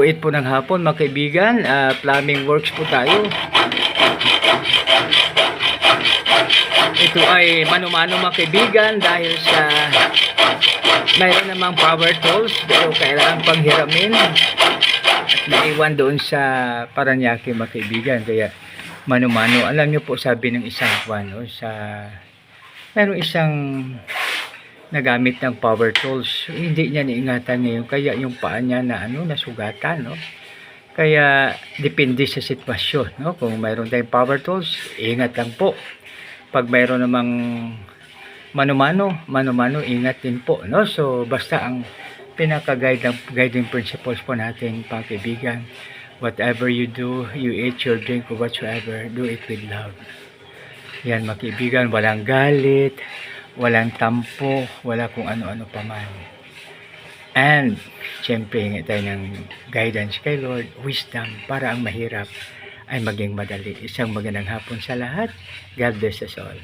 Guhit po ng hapon mga kaibigan, plumbing works po tayo. Ito ay mano-mano mga kaibigan dahil sa mayroon namang power tools pero kailangan panghiramin at naiwan doon sa Paranaque mga kaibigan, kaya mano-mano. Alam niyo po, sabi ng isang mayroong isang nagamit ng power tools, hindi niya niingatan ngayon, kaya yung paa niya na nasugatan, no? Kaya depende sa sitwasyon, no? Kung mayroon tayong power tools, ingat lang po. Pag mayroon namang mano-mano, ingat din po, no? So basta ang guiding principles po natin, pagkaibigan, whatever you do, you eat, your drink, or whatsoever, do it with love. Yan mga kaibigan, walang galit, walang tampo, wala kung ano-ano pa man. And siyempre hingi tayo ng guidance kay Lord, wisdom, para ang mahirap ay maging madali. Isang magandang hapon sa lahat. God bless us all.